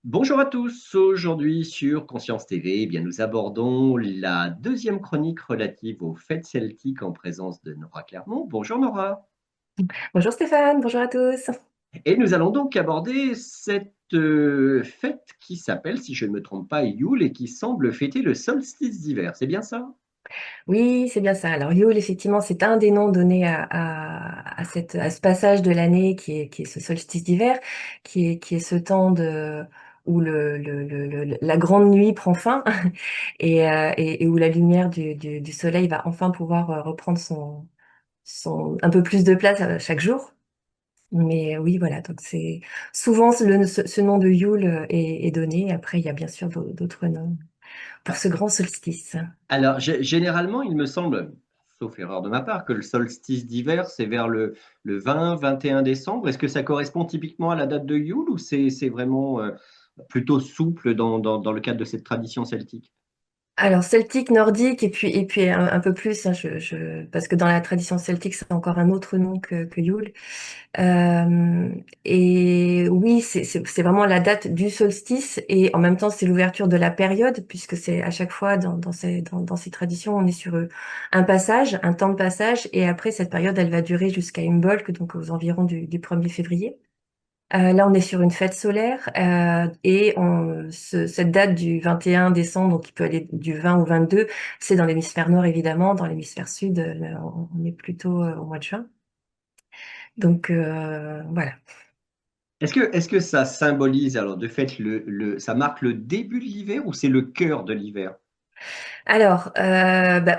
Bonjour à tous, aujourd'hui sur Conscience TV, eh bien, nous abordons la deuxième chronique relative aux fêtes celtiques en présence de Nora Clermont. Bonjour Nora. Bonjour Stéphane, bonjour à tous. Et nous allons donc aborder cette fête qui s'appelle, si je ne me trompe pas, Yule et qui semble fêter le solstice d'hiver. C'est bien ça? Oui, c'est bien ça. Alors Yule, effectivement, c'est un des noms donnés à ce passage de l'année qui est ce solstice d'hiver, qui est ce temps où la grande nuit prend fin et où la lumière du soleil va enfin pouvoir reprendre un peu plus de place chaque jour. Mais oui, voilà, donc c'est souvent ce nom de Yule est donné. Après, il y a bien sûr d'autres noms pour Ah, ce grand solstice. alors, généralement, il me semble, sauf erreur de ma part, que le solstice d'hiver, c'est vers le 20-21 décembre. Est-ce que ça correspond typiquement à la date de Yule ou c'est vraiment plutôt souple dans le cadre de cette tradition celtique? Alors celtique, nordique et puis un peu plus, hein, parce que dans la tradition celtique c'est encore un autre nom que Yule. Euh, et oui, c'est vraiment la date du solstice et en même temps c'est l'ouverture de la période puisque c'est à chaque fois dans ces traditions on est sur un passage, un temps de passage et après cette période elle va durer jusqu'à Imbolc donc aux environs du 1er février. Là, on est sur une fête solaire cette date du 21 décembre, donc qui peut aller du 20 au 22, c'est dans l'hémisphère nord évidemment. Dans l'hémisphère sud, là, on est plutôt au mois de juin. Donc voilà. Est-ce que ça symbolise, alors de fait, ça marque le début de l'hiver ou c'est le cœur de l'hiver? Alors,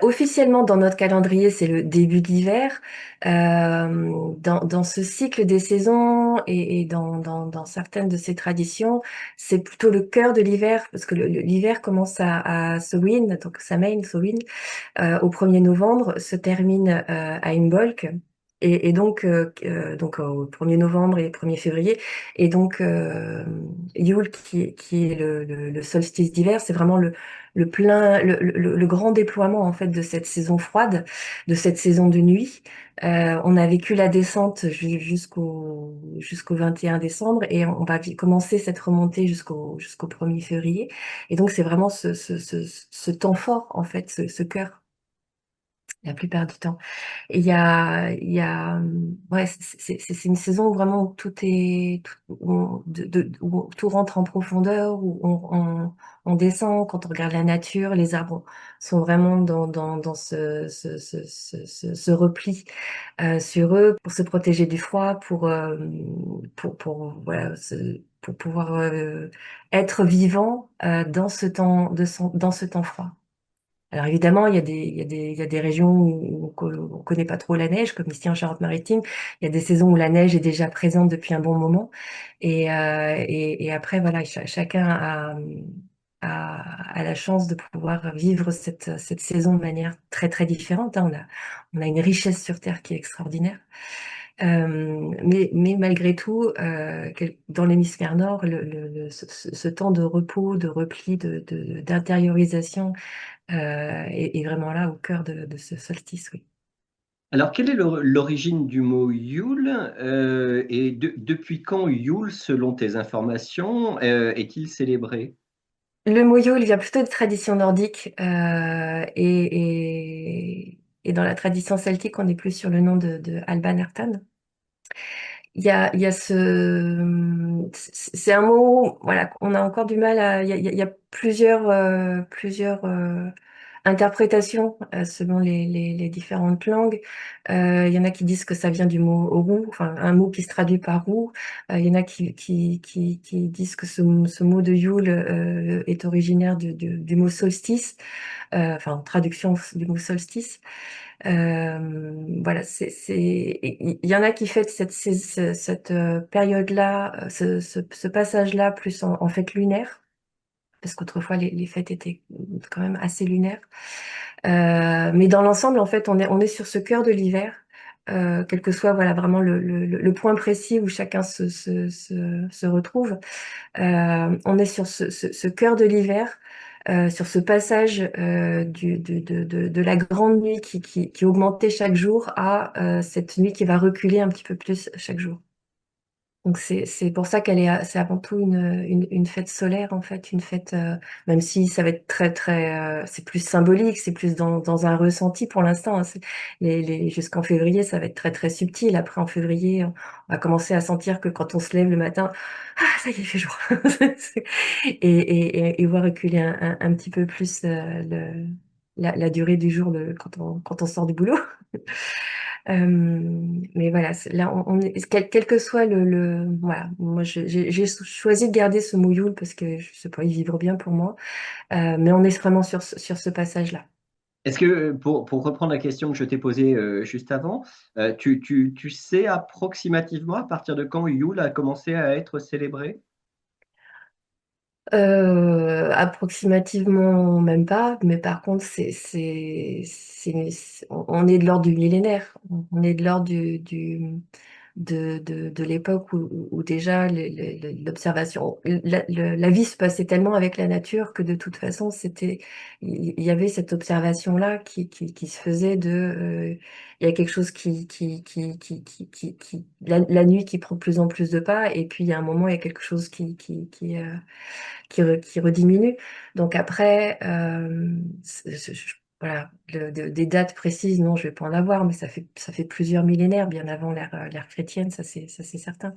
officiellement dans notre calendrier, c'est le début de l'hiver. Dans ce cycle des saisons et dans certaines de ces traditions, c'est plutôt le cœur de l'hiver parce que l'hiver commence à Samhain, donc Samhain, Samhain, au 1er novembre, se termine à Imbolc. Donc au 1er novembre et 1er février. Et donc Yule, qui est le solstice d'hiver, c'est vraiment le grand déploiement en fait de cette saison froide, de cette saison de nuit. On a vécu la descente jusqu'au 21 décembre et on va commencer cette remontée jusqu'au 1er février. Et donc c'est vraiment ce temps fort en fait, ce cœur la plupart du temps. Et ouais, c'est une saison où vraiment où tout rentre en profondeur, où on descend, quand on regarde la nature, les arbres sont vraiment dans ce repli sur eux pour se protéger du froid, voilà, pour pouvoir être vivant dans ce temps, dans ce temps froid. Alors évidemment, il y a des régions où on connaît pas trop la neige, comme ici en Charente-Maritime. Il y a des saisons où la neige est déjà présente depuis un bon moment. Et après, voilà, chacun a la chance de pouvoir vivre cette saison de manière très, très différente, hein. On a une richesse sur Terre qui est extraordinaire. Mais malgré tout, dans l'hémisphère nord, ce temps de repos, de repli, d'intériorisation, est vraiment là au cœur de ce solstice, oui. Alors, quelle est l'origine du mot Yule et depuis quand Yule, selon tes informations, est-il célébré? Le moyo, il vient plutôt de tradition nordique et dans la tradition celtique, on est plus sur le nom de Alban Ertan. Il y a c'est un mot, voilà, on a encore du mal il y a plusieurs interprétations selon les différentes langues. Il y en a qui disent que ça vient du mot roux, enfin un mot qui se traduit par roux. Il y en a qui disent que ce mot de Yule est originaire du mot solstice, enfin en traduction du mot solstice. Voilà, il y en a qui fêtent cette période-là, ce passage-là, plus en fête lunaire, parce qu'autrefois les fêtes étaient quand même assez lunaires. Mais dans l'ensemble, en fait, on est sur ce cœur de l'hiver, quel que soit voilà vraiment le point précis où chacun se retrouve. On est sur ce cœur de l'hiver, sur ce passage de la grande nuit qui augmentait chaque jour à cette nuit qui va reculer un petit peu plus chaque jour. Donc c'est pour ça c'est avant tout une fête solaire en fait, une fête même si ça va être c'est plus symbolique, c'est plus dans un ressenti pour l'instant, hein. Jusqu'en février ça va être très subtil. Après en février on va commencer à sentir que quand on se lève le matin, ah ça y est il fait jour et voir reculer un petit peu plus la durée du jour quand on sort du boulot. Mais voilà, là, quel que soit voilà, moi j'ai choisi de garder ce mouyoul parce que je sais pas, il vibre bien pour moi. Mais on est vraiment sur ce passage-là. Est-ce que, pour reprendre la question que je t'ai posée juste avant, tu sais approximativement à partir de quand Yule a commencé à être célébré? Approximativement, même pas, mais par contre, on est de l'ordre du millénaire. On est de l'ordre de l'époque où déjà l'observation, la vie se passait tellement avec la nature que de toute façon, il y avait cette observation-là qui se faisait il y a quelque chose la nuit qui prend de plus en plus de pas, et puis il y a un moment, il y a quelque chose qui rediminue. Donc après, voilà, des dates précises, non, je vais pas en avoir, mais ça fait plusieurs millénaires, bien avant l'ère chrétienne, ça c'est certain.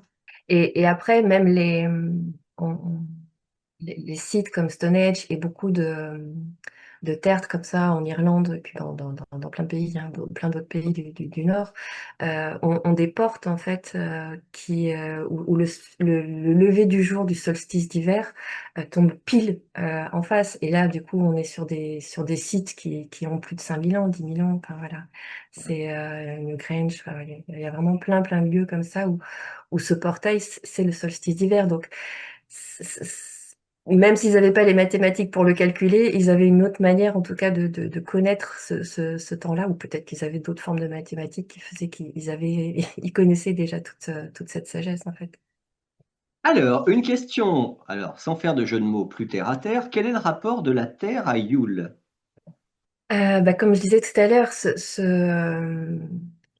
Et après, même on- les sites comme Stonehenge et beaucoup de terres comme ça en Irlande, et puis dans plein de pays, hein, plein d'autres pays du Nord, ont des portes en fait où le lever du jour du solstice d'hiver tombe pile en face. Et là, du coup, on est sur des sites qui ont plus de 5000 ans, 10 000 ans. Enfin voilà, c'est New Grange. Enfin, il y a vraiment plein de lieux comme ça où ce portail, c'est le solstice d'hiver. Donc c- c- même s'ils n'avaient pas les mathématiques pour le calculer, ils avaient une autre manière, en tout cas, de connaître ce temps-là, ou peut-être qu'ils avaient d'autres formes de mathématiques qui faisaient ils connaissaient déjà toute cette sagesse, en fait. Alors, une question, alors sans faire de jeu de mots plus terre à terre, quel est le rapport de la Terre à Yule? Comme je disais tout à l'heure,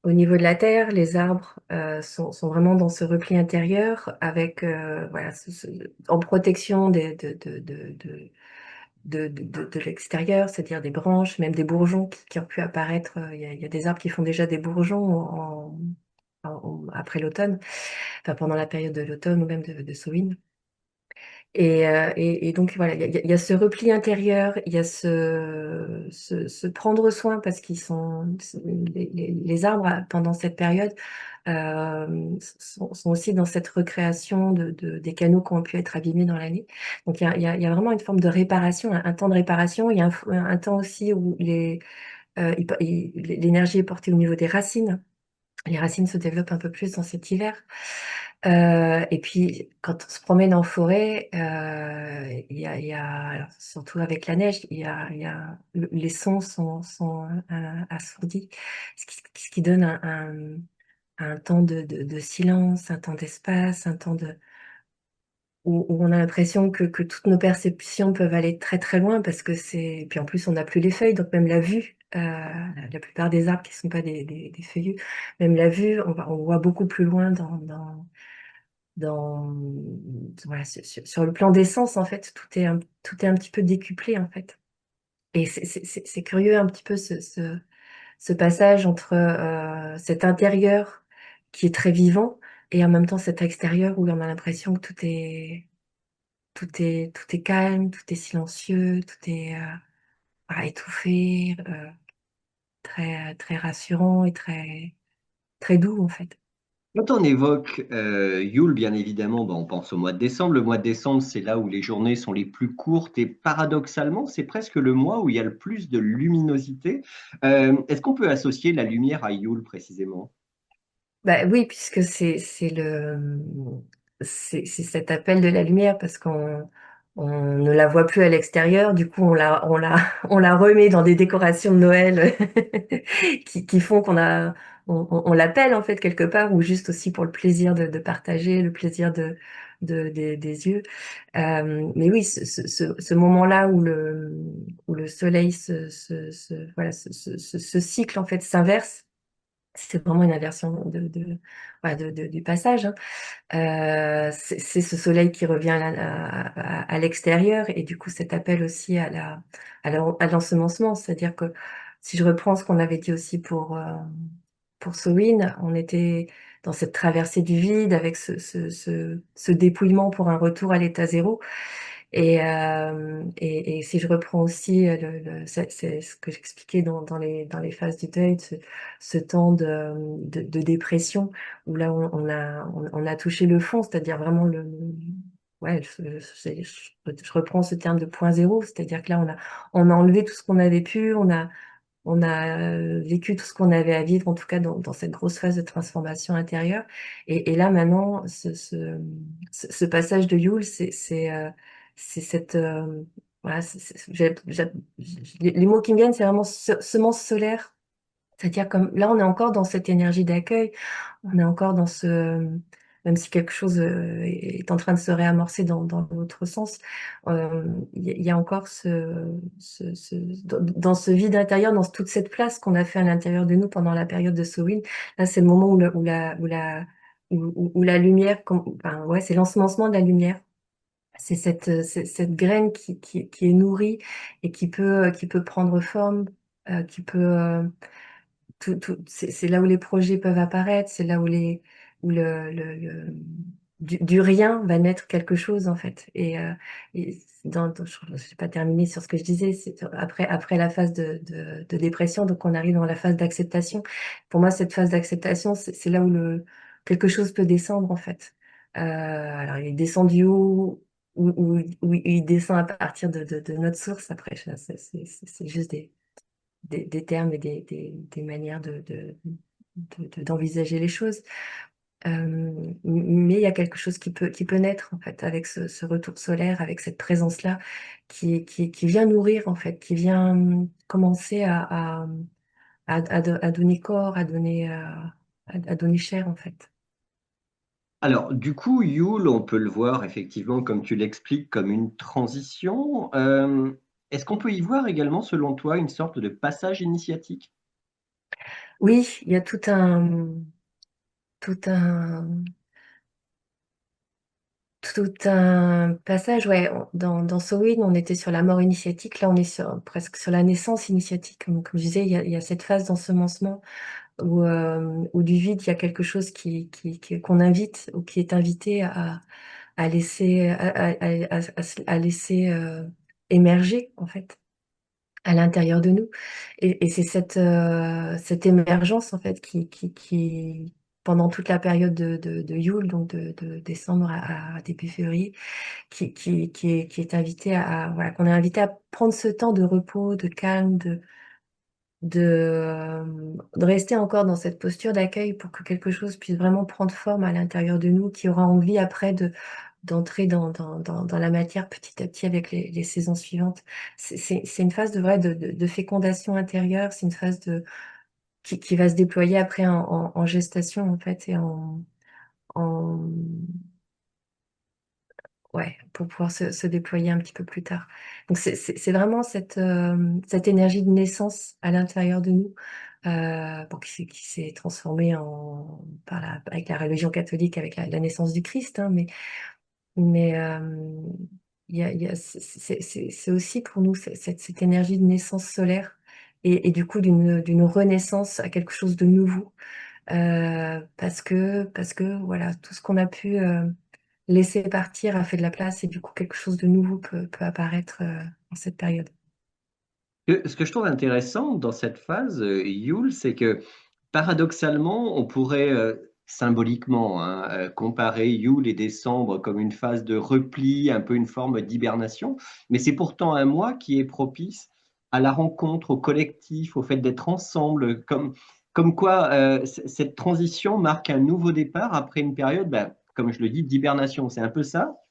au niveau de la Terre, les arbres sont vraiment dans ce repli intérieur avec voilà, en protection de l'extérieur, c'est-à-dire des branches, même des bourgeons qui ont pu apparaître. Il y a des arbres qui font déjà des bourgeons après l'automne, enfin pendant la période de l'automne ou même de Samhain. Et donc voilà, il y a ce repli intérieur, il y a ce prendre soin parce les arbres pendant cette période sont aussi dans cette recréation des canaux qui ont pu être abîmés dans l'année. Donc il y a vraiment une forme de réparation, un temps de réparation. Il y a un temps aussi où l'énergie est portée au niveau des racines. Les racines se développent un peu plus dans cet hiver. Et puis, quand on se promène en forêt, alors, surtout avec la neige, les sons sont assourdis, ce qui donne un temps de silence, un temps d'espace, un temps où on a l'impression que toutes nos perceptions peuvent aller très loin parce que puis en plus on n'a plus les feuilles, donc même la vue, la plupart des arbres qui ne sont pas des feuillus, même la vue, on voit beaucoup plus loin dans voilà, sur le plan des sens en fait, tout est un petit peu décuplé en fait. Et c'est curieux un petit peu ce passage entre cet intérieur qui est très vivant et en même temps cet extérieur où on a l'impression que tout est calme, tout est silencieux, tout est étouffé, très rassurant et très doux en fait. Quand on évoque Yule, bien évidemment, ben, on pense au mois de décembre. Le mois de décembre, c'est là où les journées sont les plus courtes et paradoxalement, c'est presque le mois où il y a le plus de luminosité. Est-ce qu'on peut associer la lumière à Yule précisément? Bah oui, puisque c'est cet appel de la lumière parce qu'on ne la voit plus à l'extérieur, du coup on la remet dans des décorations de Noël qui font on l'appelle en fait quelque part, ou juste aussi pour le plaisir de partager, le plaisir des yeux. Mais oui, ce moment-là où le soleil voilà, ce cycle en fait s'inverse. C'est vraiment une inversion voilà, du passage, hein. C'est ce soleil qui revient à l'extérieur et du coup cet appel aussi à l'ensemencement. C'est-à-dire que si je reprends ce qu'on avait dit aussi pour Sowin, on était dans cette traversée du vide avec ce dépouillement pour un retour à l'état zéro. Et si je reprends aussi c'est ce que j'expliquais dans les phases du deuil, ce temps de dépression où là on a touché le fond, c'est-à-dire vraiment ouais, je reprends ce terme de point zéro, c'est-à-dire que là on a enlevé tout ce qu'on avait pu, on a vécu tout ce qu'on avait à vivre, en tout cas dans cette grosse phase de transformation intérieure. Et là maintenant, ce passage de Yule, c'est cette voilà, les mots qui me viennent, c'est vraiment semence solaire. C'est-à-dire comme là, on est encore dans cette énergie d'accueil, on est encore dans même si quelque chose est en train de se réamorcer dans l'autre sens, il y a encore dans ce vide intérieur, dans toute cette place qu'on a fait à l'intérieur de nous pendant la période de Samhain. Là, c'est le moment où la lumière, enfin, ouais, c'est l'ensemencement de la lumière. C'est cette graine qui est nourrie et qui peut prendre forme, qui peut c'est là où les projets peuvent apparaître, c'est là où où du rien va naître quelque chose en fait. Et je n'ai pas terminé sur ce que je disais, c'est après la phase de dépression, donc on arrive dans la phase d'acceptation. Pour moi, cette phase d'acceptation, c'est là où quelque chose peut descendre en fait. Alors il descend du haut ou il descend à partir de notre source. Après, c'est juste des termes et des manières d'envisager les choses. Mais il y a quelque chose qui peut naître en fait avec ce retour solaire, avec cette présence-là qui vient nourrir en fait, qui vient commencer à donner corps, à donner chair en fait. Alors, du coup, Yule, on peut le voir effectivement, comme tu l'expliques, comme une transition. Est-ce qu'on peut y voir également, selon toi, une sorte de passage initiatique? Oui, il y a tout un, tout un passage, ouais. Dans Samhain, on était sur la mort initiatique. Là, on est presque sur la naissance initiatique. Comme je disais, il y a cette phase d'ensemencement où du vide, il y a quelque chose qu'on invite ou qui est invité à laisser, à laisser émerger, en fait, à l'intérieur de nous. Et c'est cette émergence, en fait, pendant toute la période de Yule, donc de décembre à début février, qui est invité voilà, qu'on est invité à prendre ce temps de repos, de calme, de rester encore dans cette posture d'accueil pour que quelque chose puisse vraiment prendre forme à l'intérieur de nous, qui aura envie après d'entrer dans la matière petit à petit avec les saisons suivantes. C'est une phase de fécondation intérieure, c'est une phase qui va se déployer après en gestation en fait et en ouais, pour pouvoir se déployer un petit peu plus tard. Donc c'est vraiment cette énergie de naissance à l'intérieur de nous, bon, qui s'est transformée avec la religion catholique, avec la naissance du Christ, hein, mais c'est aussi pour nous cette énergie de naissance solaire et du coup d'une renaissance à quelque chose de nouveau. Parce que voilà, tout ce qu'on a pu laisser partir a fait de la place et du coup quelque chose de nouveau peut apparaître en cette période. Ce que je trouve intéressant dans cette phase, Yule, c'est que paradoxalement, on pourrait symboliquement hein, comparer Yule et décembre comme une phase de repli, un peu une forme d'hibernation, mais c'est pourtant un mois qui est propice à la rencontre, au collectif, au fait d'être ensemble, comme quoi cette transition marque un nouveau départ après une période, ben, comme je le dis, d'hibernation. C'est un peu ça?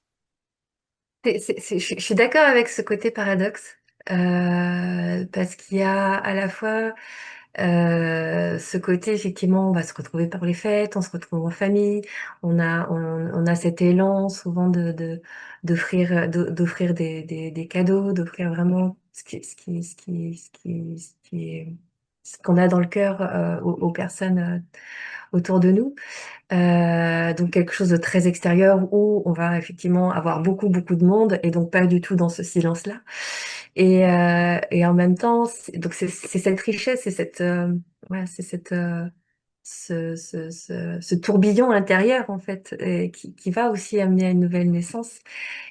Je suis d'accord avec ce côté paradoxe, parce qu'il y a à la fois ce côté, effectivement, on va se retrouver par les fêtes, on se retrouve en famille, on a cet élan souvent d'offrir des cadeaux, d'offrir vraiment ce qui est ce qu'on a dans le cœur aux personnes autour de nous. Donc quelque chose de très extérieur où on va effectivement avoir beaucoup, beaucoup de monde et donc pas du tout dans ce silence-là. Et en même temps, donc c'est cette richesse, c'est cette, ouais, c'est cette, ce tourbillon intérieur en fait, qui va aussi amener à une nouvelle naissance.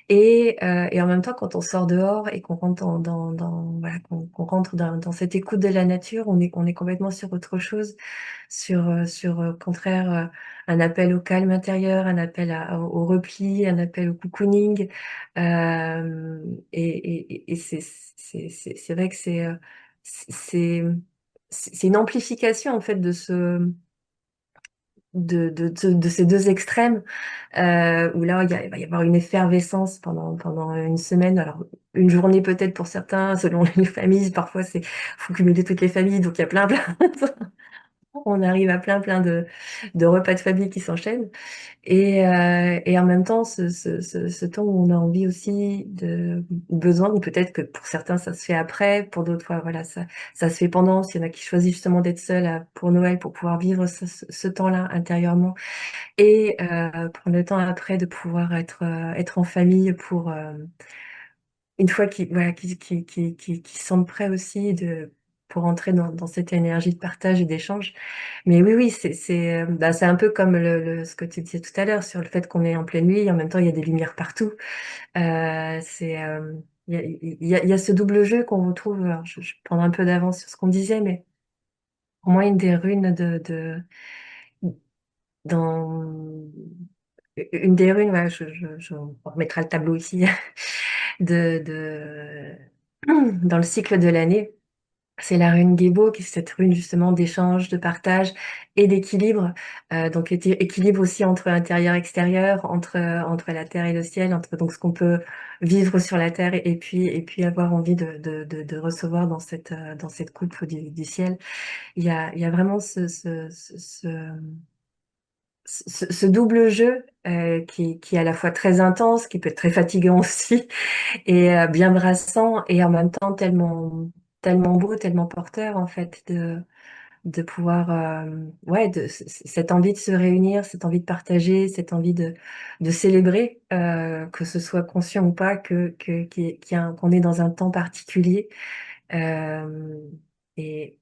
Et en même temps, quand on sort dehors et qu'on rentre voilà, qu'on rentre dans cette écoute de la nature, on est complètement sur autre chose, au contraire, un appel au calme intérieur, un appel au repli, un appel au cocooning. Et c'est vrai que c'est, c'est une amplification en fait de ces deux extrêmes, où là, il va y avoir une effervescence pendant une semaine. Alors, une journée peut-être pour certains, selon les familles. Parfois, faut cumuler toutes les familles, donc il y a plein. On arrive à plein de repas de famille qui s'enchaînent. Et en même temps, ce temps où on a envie aussi besoin, ou peut-être que pour certains, ça se fait après, pour d'autres fois, voilà, ça se fait pendant. S'il y en a qui choisissent justement d'être seuls pour Noël, pour pouvoir vivre ce temps-là intérieurement et prendre le temps après de pouvoir être en famille pour une fois qu'ils voilà, qu'ils se sentent prêts aussi pour entrer dans cette énergie de partage et d'échange. Mais oui, oui, bah, c'est un peu comme ce que tu disais tout à l'heure sur le fait qu'on est en pleine nuit, en même temps il y a des lumières partout. Il y a ce double jeu qu'on retrouve. Alors, je prends un peu d'avance sur ce qu'on disait, mais pour moi une des runes dans une des runes, ouais, on remettra le tableau ici, de, dans le cycle de l'année. C'est la rune Gébo, qui est cette rune justement d'échange, de partage et d'équilibre. Donc équilibre aussi entre intérieur et extérieur, entre la terre et le ciel, entre donc ce qu'on peut vivre sur la terre et puis avoir envie de recevoir dans cette coupe du ciel. Il y a vraiment ce double jeu qui est à la fois très intense, qui peut être très fatigant aussi, et bien brassant, et en même temps tellement beau, tellement porteur en fait de pouvoir, ouais, cette envie de se réunir, cette envie de partager, cette envie de célébrer, que ce soit conscient ou pas, qu'on est dans un temps particulier. Euh, et,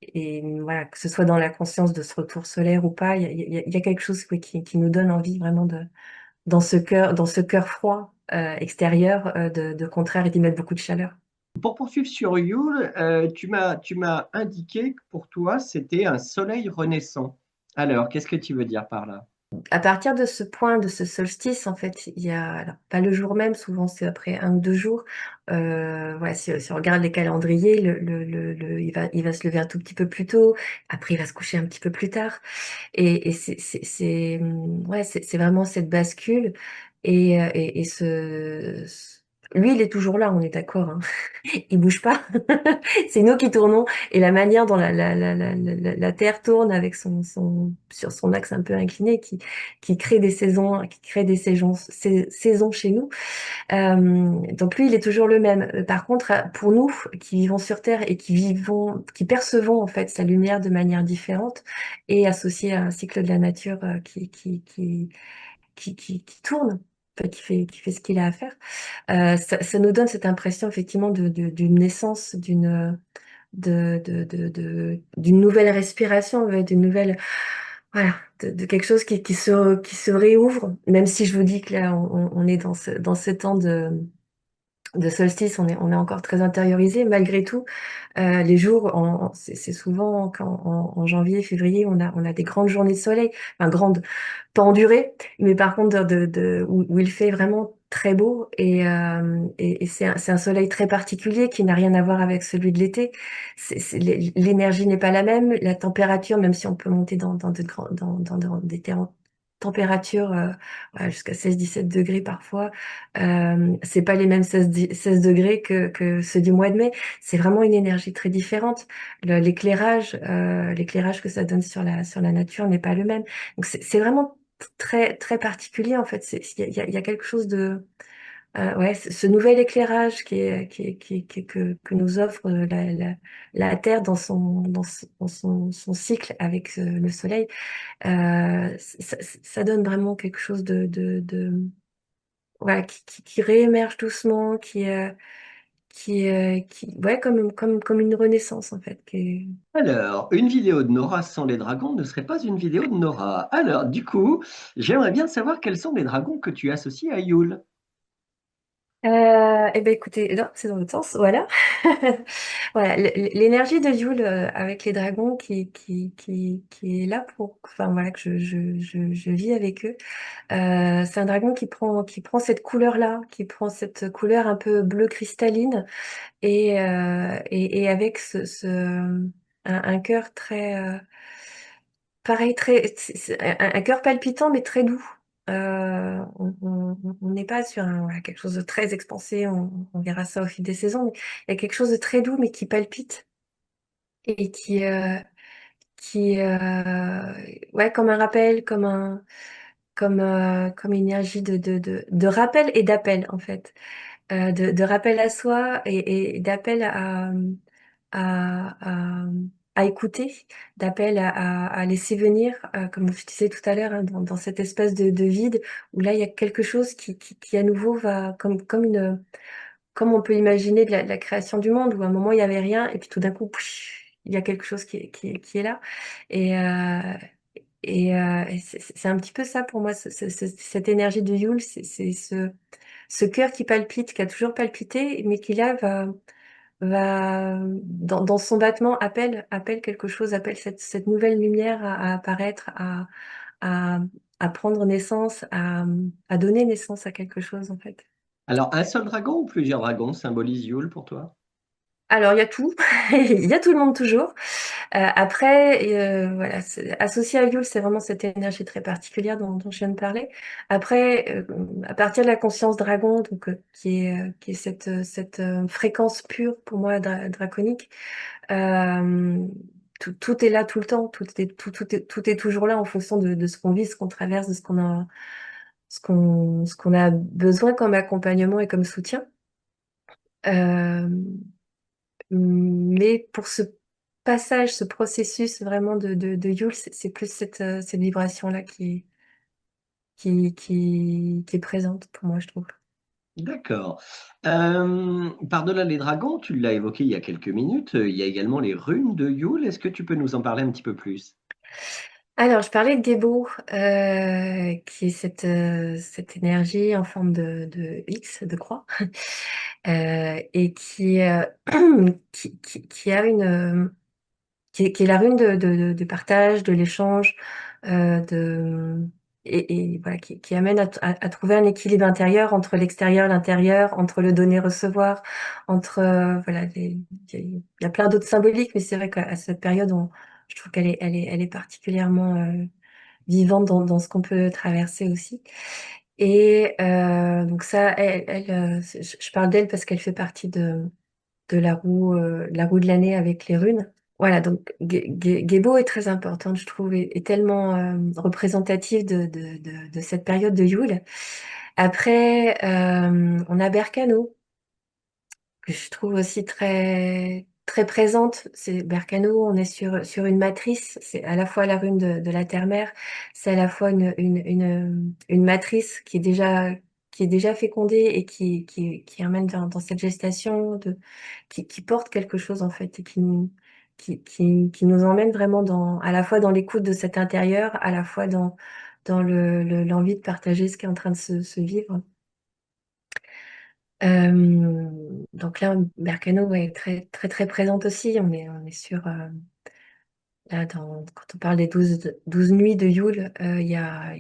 et voilà, que ce soit dans la conscience de ce retour solaire ou pas, il y a quelque chose oui, qui nous donne envie vraiment dans ce cœur froid extérieur, de contraire et d'y mettre beaucoup de chaleur. Pour poursuivre sur Yule, tu m'as indiqué que pour toi, c'était un soleil renaissant. Alors, qu'est-ce que tu veux dire par là? À partir de ce point, de ce solstice, en fait, il y a, alors pas le jour même, souvent c'est après un ou deux jours. Voilà, si on regarde les calendriers, il va se lever un tout petit peu plus tôt. Après, il va se coucher un petit peu plus tard. Et ouais, c'est vraiment cette bascule. Lui, il est toujours là, on est d'accord, hein. Il bouge pas. C'est nous qui tournons. Et la manière dont la Terre tourne avec sur son axe un peu incliné, qui crée des saisons, saisons chez nous. Donc lui, il est toujours le même. Par contre, pour nous qui vivons sur Terre et qui percevons en fait sa lumière de manière différente et associée à un cycle de la nature qui tourne, en fait, qui fait ce qu'il a à faire, ça nous donne cette impression effectivement d'une naissance, d'une nouvelle respiration, ouais, d'une nouvelle, voilà, de quelque chose qui se réouvre, même si je vous dis que là, on est dans ce temps de solstice, on est encore très intériorisé. Malgré tout, les jours, c'est souvent en janvier, février, on a des grandes journées de soleil, enfin grandes, pas en durée, mais par contre où il fait vraiment très beau et c'est un soleil très particulier qui n'a rien à voir avec celui de l'été. L'énergie n'est pas la même, la température, même si on peut monter dans des températures ouais, jusqu'à 16-17 degrés parfois, c'est pas les mêmes 16 degrés que ceux du mois de mai. C'est vraiment une énergie très différente. L'éclairage que ça donne sur la nature n'est pas le même. Donc c'est vraiment très très particulier en fait. Il y a quelque chose ouais, ce nouvel éclairage que nous offre la Terre dans son cycle avec le Soleil, ça donne vraiment quelque chose voilà, qui réémerge doucement, ouais, comme une renaissance en fait. Alors, une vidéo de Nora sans les dragons ne serait pas une vidéo de Nora. Alors, du coup, j'aimerais bien savoir quels sont les dragons que tu associes à Yule. Eh ben écoutez, non, c'est dans l'autre sens, voilà. Voilà, l'énergie de Yule avec les dragons qui est là enfin voilà, que je vis avec eux. C'est un dragon qui prend cette couleur-là, qui prend cette couleur un peu bleu cristalline et avec un cœur très, pareil, un cœur palpitant mais très doux. On n'est pas sur voilà, quelque chose de très expansé, on verra ça au fil des saisons, mais il y a quelque chose de très doux mais qui palpite et ouais, comme un rappel, comme une énergie de rappel et d'appel en fait. De rappel à soi et d'appel à, à, à écouter, d'appel à laisser venir, comme je disais tout à l'heure, hein, dans cette espèce de vide où là il y a quelque chose qui à nouveau va comme on peut imaginer de la création du monde où à un moment il y avait rien et puis tout d'un coup il y a quelque chose qui est là et c'est un petit peu ça pour moi, cette énergie de Yule, c'est ce cœur qui palpite, qui a toujours palpité, mais qui là va dans son battement appelle quelque chose, appelle cette nouvelle lumière à apparaître, à, à prendre naissance, à donner naissance à quelque chose en fait. Alors, un seul dragon ou plusieurs dragons symbolisent Yule pour toi? Alors il y a tout, il y a tout le monde toujours. Après, voilà, associé à Yule, c'est vraiment cette énergie très particulière dont je viens de parler. Après, à partir de la conscience dragon, donc qui est cette fréquence pure pour moi draconique, euh, tout est là tout le temps, tout est toujours là en fonction de ce qu'on vit, ce qu'on traverse, de ce qu'on a besoin comme accompagnement et comme soutien. Euh, mais pour ce passage, ce processus vraiment de Yule, c'est plus cette vibration-là qui est présente pour moi, je trouve. D'accord. Par-delà les dragons, tu l'as évoqué il y a quelques minutes, il y a également les runes de Yule. Est-ce que tu peux nous en parler un petit peu plus? Alors, je parlais de Gebo, qui est cette énergie en forme de X, de croix, et qui a qui est la rune du partage, de l'échange, euh, de, et voilà, qui amène à trouver un équilibre intérieur entre l'extérieur, l'intérieur, entre le donner-recevoir, entre, voilà, il y a plein d'autres symboliques, mais c'est vrai qu'à cette période, je trouve qu'elle est particulièrement vivante dans ce qu'on peut traverser aussi. Et donc ça, je parle d'elle parce qu'elle fait partie de la roue de l'année avec les runes. Voilà, donc Gebo est très importante, je trouve, et tellement représentative de cette période de Yule. Après, on a Berkano, que je trouve aussi très, très présente. C'est Berkano, on est sur une matrice, c'est à la fois la rune de la terre-mère, c'est à la fois une matrice qui est déjà fécondée et qui amène dans cette gestation, qui porte quelque chose en fait, et qui nous emmène vraiment à la fois dans l'écoute de cet intérieur, à la fois dans l'envie de partager ce qui est en train de se vivre. Donc là, Berkano ouais, est très, très, très présente aussi. On est sur, là, quand on parle des 12 nuits de Yule, il y a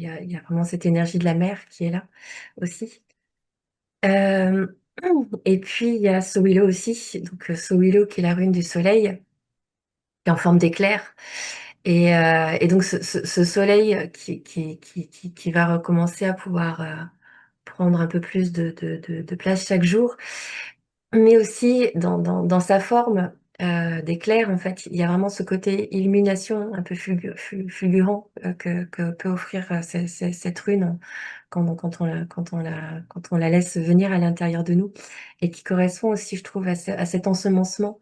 vraiment cette énergie de la mer qui est là aussi. Euh, et puis, il y a Sowilo aussi. Donc, Sowilo qui est la rune du soleil, qui est en forme d'éclair. Et donc, ce soleil qui va recommencer à pouvoir prendre un peu plus de place chaque jour, mais aussi dans sa forme. d'éclair, en fait. Il y a vraiment ce côté illumination un peu fulgurant que peut offrir cette rune quand on la laisse venir à l'intérieur de nous et qui correspond aussi, je trouve, à cet ensemencement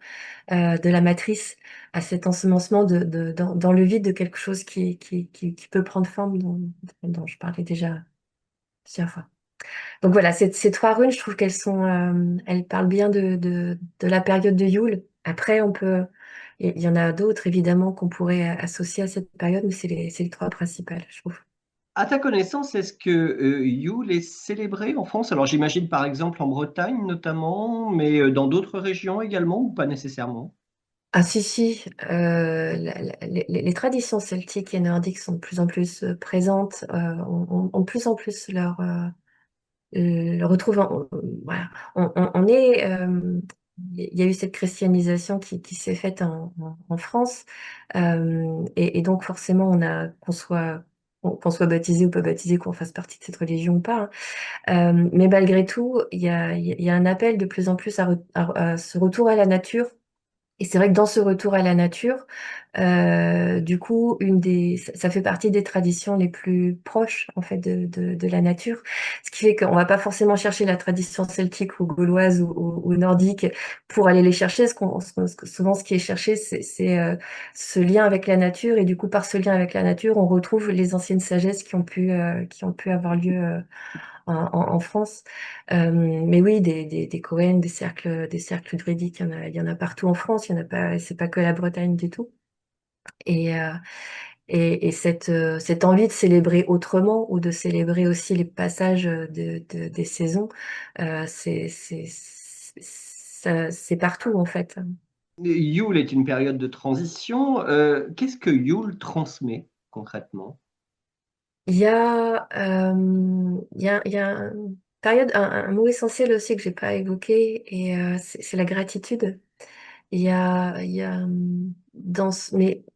de la matrice, à cet ensemencement dans le vide de quelque chose qui peut prendre forme, dont je parlais déjà plusieurs fois. Donc voilà, ces trois runes, je trouve elles parlent bien de la période de Yule. Après, il y en a d'autres évidemment qu'on pourrait associer à cette période, mais c'est les trois principales, je trouve. À ta connaissance, est-ce que Yule est célébré en France? Alors j'imagine par exemple en Bretagne notamment, mais dans d'autres régions également ou pas nécessairement? Ah si, si, les traditions celtiques et nordiques sont de plus en plus présentes, ont de plus en plus retrouve, voilà, on est, il y a eu cette christianisation qui s'est faite en France, et donc forcément qu'on soit baptisé ou pas baptisé, qu'on fasse partie de cette religion ou pas, hein. Mais malgré tout, il y a un appel de plus en plus à ce retour à la nature. Et c'est vrai que dans ce retour à la nature, du coup, ça fait partie des traditions les plus proches en fait de la nature, ce qui fait qu'on va pas forcément chercher la tradition celtique ou gauloise ou nordique pour aller les chercher. Souvent, ce qui est cherché, c'est ce lien avec la nature, et du coup, par ce lien avec la nature, on retrouve les anciennes sagesses qui ont pu avoir lieu en France. Mais oui, des Cohen, des cercles druidiques, il y en a partout en France. Il y en a pas, c'est pas que la Bretagne du tout. Et, euh, et cette envie de célébrer autrement, ou de célébrer aussi les passages des saisons, c'est partout en fait. Yule est une période de transition. Qu'est-ce que Yule transmet concrètement? Il y a une période, un mot essentiel aussi que j'ai pas évoqué, et c'est la gratitude. Mais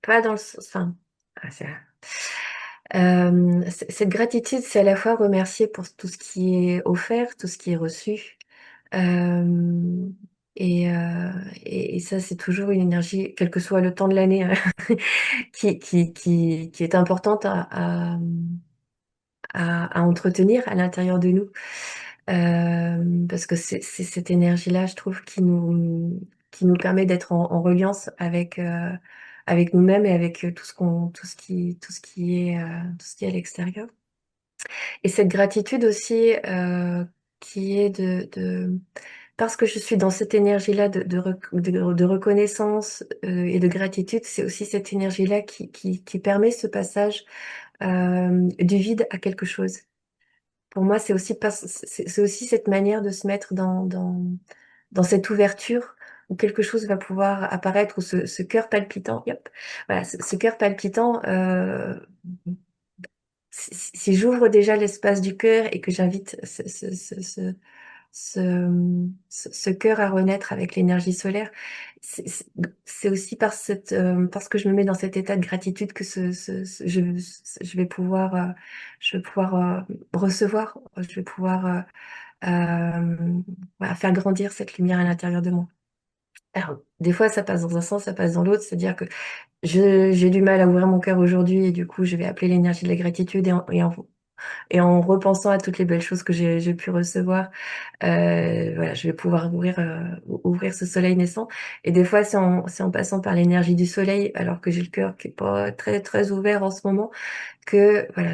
pas dans le sens, enfin, cette gratitude, c'est à la fois remercier pour tout ce qui est offert, tout ce qui est reçu. Euh, et ça, c'est toujours une énergie, quel que soit le temps de l'année, hein, qui est importante à entretenir à l'intérieur de nous. Parce que c'est cette énergie-là, je trouve, qui nous permet d'être en reliance avec nous-mêmes, et avec tout ce qui est à l'extérieur. Et cette gratitude aussi, qui est parce que je suis dans cette énergie-là de reconnaissance, et de gratitude, c'est aussi cette énergie-là qui permet ce passage du vide à quelque chose. Pour moi, c'est aussi cette manière de se mettre dans cette ouverture où quelque chose va pouvoir apparaître, ou ce cœur palpitant. Yep. Voilà, ce cœur palpitant. Si j'ouvre déjà l'espace du cœur, et que j'invite ce cœur à renaître avec l'énergie solaire, c'est c'est- c'est aussi parce que je me mets dans cet état de gratitude que je vais pouvoir, recevoir, je vais pouvoir, voilà, faire grandir cette lumière à l'intérieur de moi. Alors, des fois, ça passe dans un sens, ça passe dans l'autre, c'est-à-dire que j'ai du mal à ouvrir mon cœur aujourd'hui, et du coup, je vais appeler l'énergie de la gratitude, et en repensant à toutes les belles choses que j'ai pu recevoir, voilà, je vais pouvoir ouvrir ce soleil naissant. Et des fois, c'est en passant par l'énergie du soleil, alors que j'ai le cœur qui est pas très très ouvert en ce moment, que voilà,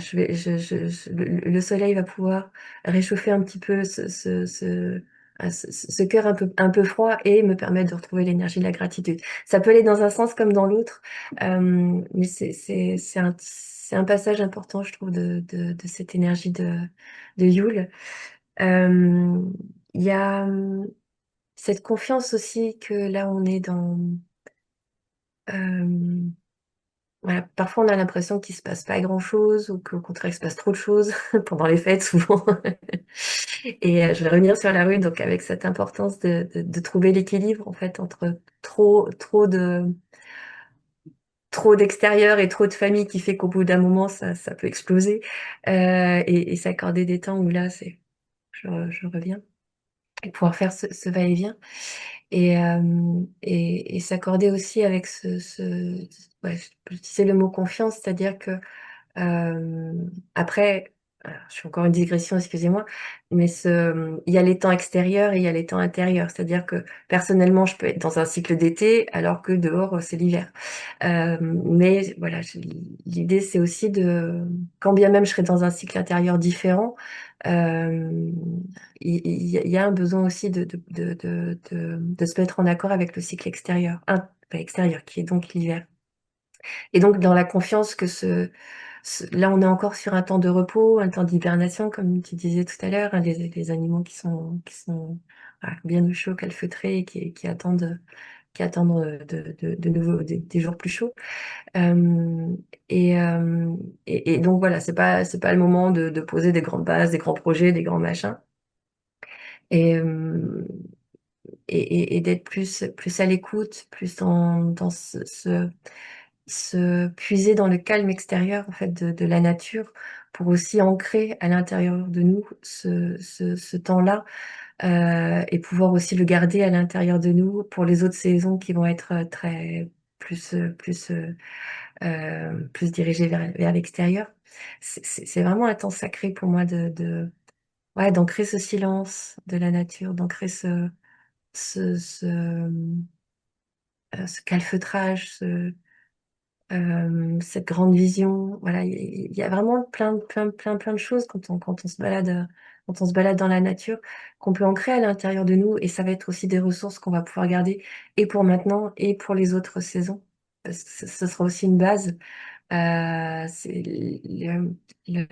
le soleil va pouvoir réchauffer un petit peu ce cœur un peu froid, et me permettre de retrouver l'énergie de la gratitude. Ça peut aller dans un sens comme dans l'autre, mais c'est un passage important, je trouve, de cette énergie de Yule. Euh, Il y a cette confiance aussi que là, on est euh, voilà, parfois, on a l'impression qu'il se passe pas grand-chose, ou qu'au contraire, il se passe trop de choses pendant les fêtes, souvent. Et je vais revenir sur la rue, donc avec cette importance de trouver l'équilibre, en fait, entre trop d'extérieur et trop de famille, qui fait qu'au bout d'un moment, ça peut exploser. Et s'accorder des temps où là, je reviens. et pouvoir faire ce va-et-vient et s'accorder aussi avec ouais, je disais le mot confiance, c'est-à-dire que euh, après, alors, je fais encore une digression, excusez-moi, mais il y a les temps extérieurs et il y a les temps intérieurs. C'est-à-dire que personnellement, je peux être dans un cycle d'été alors que dehors, c'est l'hiver. Mais voilà, l'idée, c'est aussi quand bien même je serais dans un cycle intérieur différent, euh, il y a un besoin aussi de se mettre en accord avec le cycle extérieur, pas extérieur, qui est donc l'hiver. Et donc, dans la confiance que là, on est encore sur un temps de repos, un temps d'hibernation, comme tu disais tout à l'heure, hein, les animaux qui sont voilà, bien au chaud, calfeutrés, et qui attendent de nouveau des jours plus chauds. Euh, et donc voilà, c'est pas le moment de poser des grandes bases, des grands projets, des grands machins, et, euh, et d'être plus à l'écoute, plus dans se puiser dans le calme extérieur en fait de la nature pour aussi ancrer à l'intérieur de nous ce temps-là et pouvoir aussi le garder à l'intérieur de nous pour les autres saisons qui vont être très plus dirigées vers l'extérieur. C'est vraiment un temps sacré pour moi ouais, d'ancrer ce silence de la nature, d'ancrer ce, ce, ce calfeutrage, cette grande vision. Voilà, il y a vraiment plein de choses quand on se balade dans la nature, qu'on peut ancrer à l'intérieur de nous, et ça va être aussi des ressources qu'on va pouvoir garder et pour maintenant et pour les autres saisons. Parce que ce sera aussi une base. C'est comme tu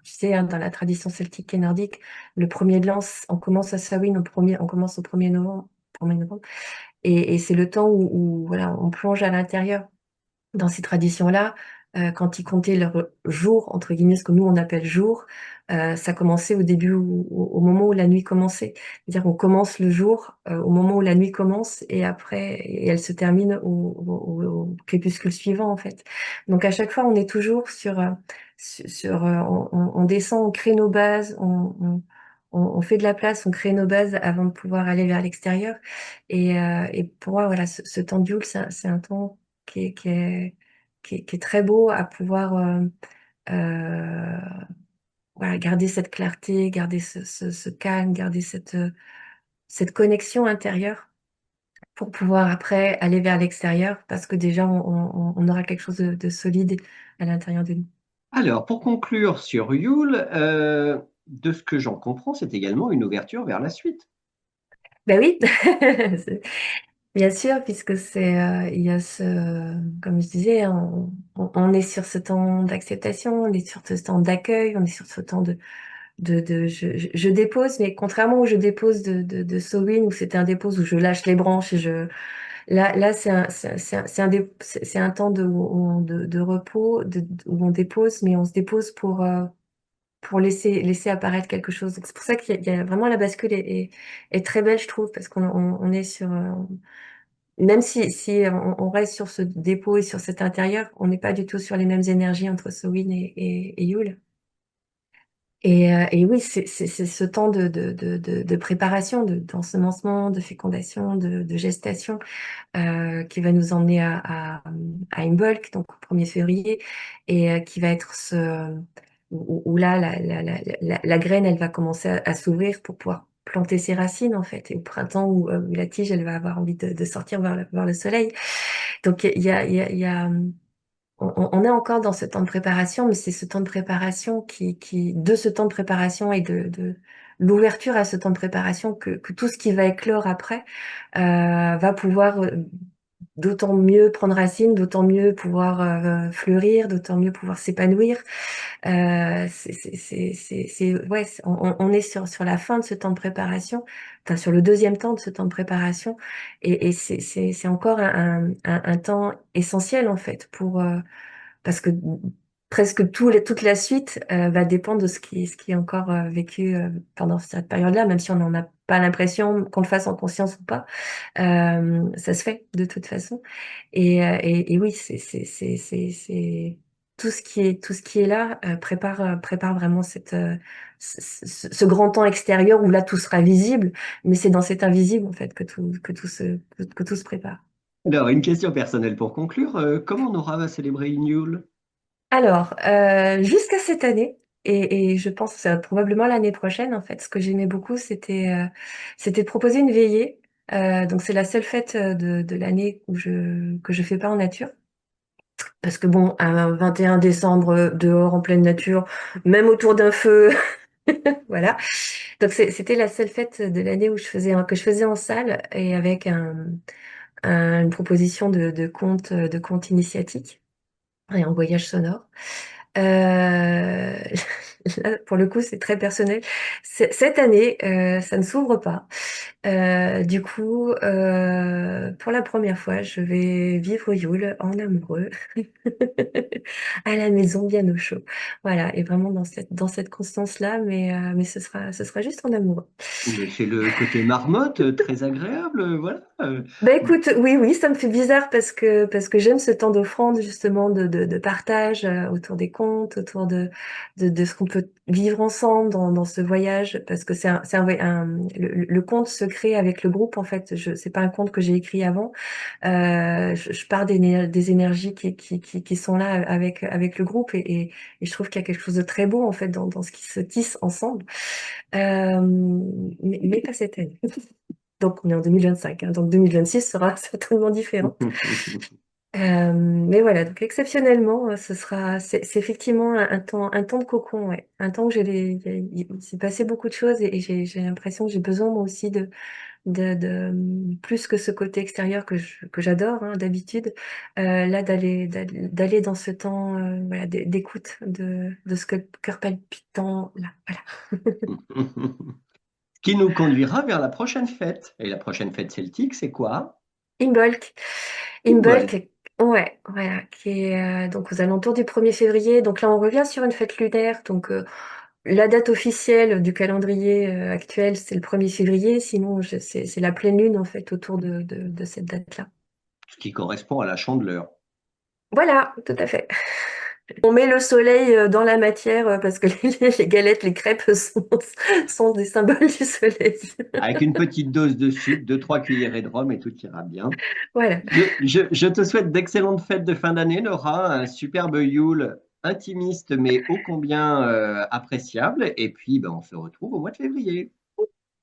sais, hein, dans la tradition celtique et nordique, le premier de l'an, on commence à Samhain on commence au 1er novembre, et c'est le temps où voilà, on plonge à l'intérieur dans ces traditions-là, quand ils comptaient leur jour, entre guillemets, ce que nous on appelle jour, ça commençait au début, au moment où la nuit commençait. C'est-à-dire qu'on commence le jour au moment où la nuit commence et elle se termine au crépuscule suivant en fait. Donc à chaque fois, on est toujours on descend, on crée nos bases, on fait de la place, on crée nos bases avant de pouvoir aller vers l'extérieur. Et pour moi, voilà, ce temps de Yule, c'est un temps qui est très beau à pouvoir euh, voilà, garder cette clarté, garder ce calme, garder cette connexion intérieure pour pouvoir après aller vers l'extérieur parce que déjà on aura quelque chose de solide à l'intérieur de nous. Alors, pour conclure sur Yule, de ce que j'en comprends, c'est également une ouverture vers la suite. Ben oui, bien sûr, puisque il y a comme je disais, hein, on est sur ce temps d'acceptation, on est sur ce temps d'accueil, on est sur ce temps je dépose, mais contrairement au je dépose de Sowin, où c'était un dépose où je lâche les branches là, c'est un temps de repos, où on dépose, mais on se dépose pour laisser apparaître quelque chose. Donc, c'est pour ça qu'il y a vraiment la bascule est très belle, je trouve, parce qu'on est même si on reste sur ce dépôt et sur cet intérieur, on n'est pas du tout sur les mêmes énergies entre Sowin et Yule. Et oui, c'est ce temps de préparation, d'ensemencement, de fécondation, de gestation, qui va nous emmener à Imbolc, donc au 1er février, et qui va être où là, la graine, elle va commencer à s'ouvrir pour pouvoir planter ses racines, en fait, et au printemps, où la tige, elle va avoir envie de sortir vers le soleil. Donc, on est encore dans ce temps de préparation, mais c'est ce temps de préparation de ce temps de préparation et de l'ouverture à ce temps de préparation que tout ce qui va éclore après va pouvoir d'autant mieux prendre racine, d'autant mieux pouvoir fleurir, d'autant mieux pouvoir s'épanouir. Ouais, on est sur la fin de ce temps de préparation, enfin sur le deuxième temps de ce temps de préparation, et c'est encore un temps essentiel en fait parce que presque toute la suite va dépendre de ce qui est encore vécu pendant cette période-là, même si on n'en a pas l'impression qu'on le fasse en conscience ou pas. Ça se fait de toute façon. Et oui, tout ce qui est là prépare vraiment ce grand temps extérieur où là tout sera visible, mais c'est dans cet invisible en fait que tout se prépare. Alors, une question personnelle pour conclure. Comment Nora va célébrer Yule? Alors, jusqu'à cette année, et je pense probablement l'année prochaine, en fait, ce que j'aimais beaucoup, c'était de proposer une veillée. Donc c'est la seule fête de l'année que je fais pas en nature. Parce que bon, un 21 décembre, dehors en pleine nature, même autour d'un feu, voilà. Donc c'était la seule fête de l'année où que je faisais en salle et avec une proposition de conte initiatique et en voyage sonore. Là, pour le coup, c'est très personnel. Cette année, ça ne s'ouvre pas. Du coup, pour la première fois, je vais vivre Yule en amoureux, à la maison, bien au chaud. Voilà, et vraiment dans cette constance-là, mais ce sera juste en amoureux. Mais c'est le côté marmotte, très agréable, voilà. Bah écoute, oui, oui, ça me fait bizarre parce que j'aime ce temps d'offrande justement de partage autour des contes, autour de ce qu'on peut vivre ensemble dans ce voyage, parce que le conte se crée avec le groupe en fait. C'est pas un conte que j'ai écrit avant. Je pars des énergies qui sont là avec le groupe et je trouve qu'il y a quelque chose de très beau en fait dans ce qui se tisse ensemble. Mais pas cette année. Donc, on est en 2025, hein, donc 2026 sera certainement différent. Mais voilà, donc exceptionnellement, c'est effectivement un temps de cocon, ouais. Un temps où il s'est passé beaucoup de choses et j'ai l'impression que j'ai besoin moi aussi plus que ce côté extérieur que j'adore, hein, d'habitude, là d'aller dans ce temps, voilà, d'écoute de ce que le cœur palpitant, là, voilà. Qui nous conduira vers la prochaine fête. Et la prochaine fête celtique, c'est quoi? Imbolc. Imbolc. Imbolc, ouais, voilà, qui est donc aux alentours du 1er février. Donc là, on revient sur une fête lunaire. Donc la date officielle du calendrier actuel, c'est le 1er février. Sinon, c'est la pleine lune en fait autour de cette date-là. Ce qui correspond à la Chandeleur. Voilà, tout à fait. On met le soleil dans la matière parce que les galettes, les crêpes sont des symboles du soleil. Avec une petite dose de sucre, 2-3 cuillerées de rhum et tout ira bien. Voilà. Je te souhaite d'excellentes fêtes de fin d'année, Nora, un superbe Yule intimiste mais ô combien appréciable. Et puis, ben, on se retrouve au mois de février.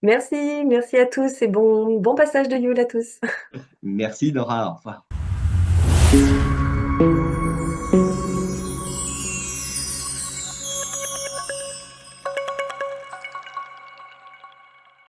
Merci, merci à tous et bon passage de Yule à tous. Merci, Nora. Au revoir.